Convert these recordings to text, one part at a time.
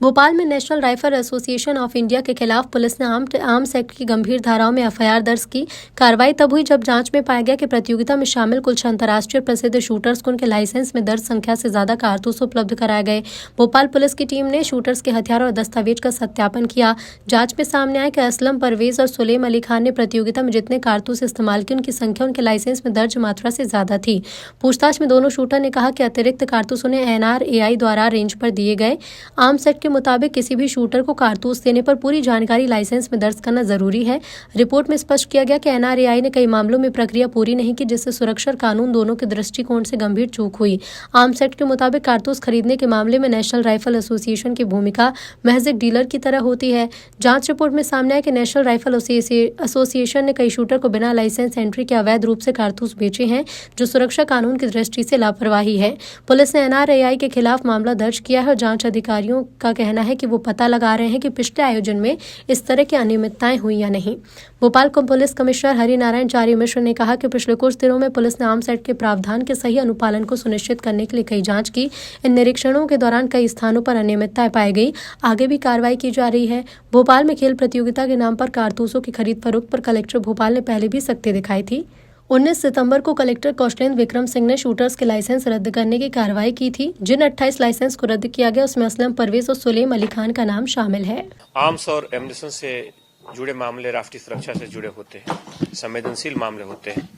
भोपाल में national rifle association of India के खिलाफ पुलिस ने आर्म्स एक्ट की गंभीर धाराओं में एफआईआर दर्ज की। कार्रवाई तब हुई जब जांच में पाया गया कि प्रतियोगिता में शामिल कुछ अंतर्राष्ट्रीय प्रसिद्ध शूटर्स को उनके लाइसेंस में दर्ज संख्या से ज्यादा कारतूस उपलब्ध कराए गए। भोपाल पुलिस की टीम ने शूटर्स के हथियार और दस्तावेज का सत्यापन किया। जांच में सामने आया कि असलम परवेज और सुलेम अली खान ने प्रतियोगिता में जितने कारतूस इस्तेमाल किए उनकी संख्या उनके लाइसेंस में दर्ज मात्रा से ज्यादा थी। पूछताछ में दोनों शूटर ने कहा कि अतिरिक्त कारतूस उन्हें NRAI द्वारा रेंज पर दिए गए। आर्म्स एक्ट के मुताबिक किसी भी शूटर को कारतूस देने पर पूरी जानकारी लाइसेंस में दर्ज करना जरूरी है। रिपोर्ट में स्पष्ट किया गया कि NRAI ने कई मामलों में प्रक्रिया पूरी नहीं की, जिससे सुरक्षा और कानून दोनों के दृष्टिकोण से गंभीर चूक हुई। आर्म्स एक्ट के मुताबिक कारतूस खरीदने के मामले में नेशनल राइफल एसोसिएशन की भूमिका महज एक डीलर की तरह होती है। जांच रिपोर्ट में सामने आया कि नेशनल राइफल एसोसिएशन ने कई शूटर को बिना लाइसेंस एंट्री के अवैध रूप से कारतूस बेचे हैं, जो सुरक्षा कानून की दृष्टि से लापरवाही है। पुलिस ने NRAI के खिलाफ मामला दर्ज किया है और जांच अधिकारियों का कहना है कि वो पता लगा रहे हैं कि पिछले आयोजन में इस तरह की अनियमितताएं हुई या नहीं। भोपाल पुलिस कमिश्नर हरिनारायण चारी मिश्र ने कहा कि पिछले कुछ दिनों में पुलिस ने आर्म्स एक्ट के प्रावधान के सही अनुपालन को सुनिश्चित करने के लिए कई जांच की। इन निरीक्षणों के दौरान कई स्थानों पर अनियमितताएं पाई गई। आगे भी कार्रवाई की जा रही है। भोपाल में खेल प्रतियोगिता के नाम पर कारतूसों की खरीद फरोख्त पर कलेक्टर भोपाल ने पहले भी सख्ती दिखाई थी। 19 सितंबर को कलेक्टर कौशलेंद्र विक्रम सिंह ने शूटर्स के लाइसेंस रद्द करने की कार्रवाई की थी। जिन 28 लाइसेंस को रद्द किया गया उसमें असलम परवेज और सुलेम अली खान का नाम शामिल है। आर्म्स और एम्युनिशन से जुड़े मामले राष्ट्रीय सुरक्षा से जुड़े होते हैं, संवेदनशील मामले होते हैं।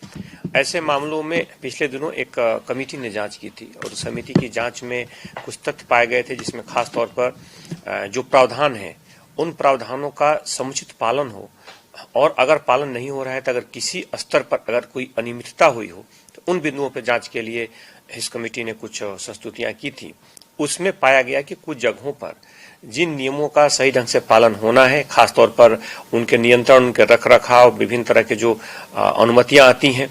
ऐसे मामलों में पिछले दिनों एक कमेटी ने जांच की थी और उस समिति की जांच में कुछ तथ्य पाए गए थे, जिसमें खास तौर पर जो प्रावधान है उन प्रावधानों का समुचित पालन हो, और अगर पालन नहीं हो रहा है तो अगर किसी स्तर पर अगर कोई अनियमितता हुई हो तो उन बिंदुओं पर जांच के लिए इस कमेटी ने कुछ संस्तुतियां की थी। उसमें पाया गया कि कुछ जगहों पर जिन नियमों का सही ढंग से पालन होना है, खासतौर पर उनके नियंत्रण, उनके रखरखाव, विभिन्न तरह के जो अनुमतियां आती हैं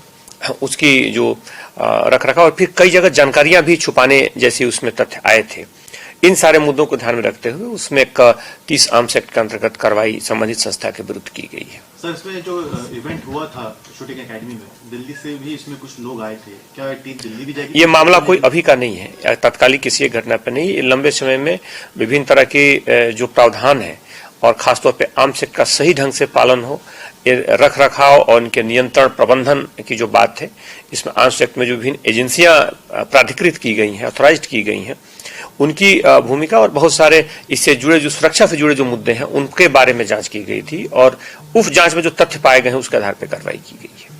उसकी जो रखरखाव, और फिर कई जगह जानकारियां भी छुपाने जैसे उसमें तथ्य आए थे। इन सारे मुद्दों को ध्यान में रखते हुए उसमें 30 आर्म्स एक्ट के अंतर्गत कार्रवाई संबंधित संस्था के विरुद्ध की गई है। सर, इसमें जो इवेंट हुआ था शूटिंग एकेडमी में, दिल्ली से भी इसमें कुछ लोग आए थे, क्या टीम दिल्ली भी जाएगी? ये मामला कोई अभी का नहीं है, तत्कालिक किसी एक घटना पर नहीं। लंबे समय में विभिन्न तरह के जो प्रावधान है और खासतौर पर आर्म्स एक्ट का सही ढंग से पालन हो, रख रखाव और इनके नियंत्रण प्रबंधन की जो बात है, इसमें आर्म्स एक्ट में जो विभिन्न एजेंसियां प्राधिकृत की गई हैं, ऑथराइज्ड की गई हैं, उनकी भूमिका और बहुत सारे इससे जुड़े जो सुरक्षा से जुड़े जो मुद्दे हैं उनके बारे में जांच की गई थी, और उस जांच में जो तथ्य पाए गए हैं उसके आधार पर कार्रवाई की गई है।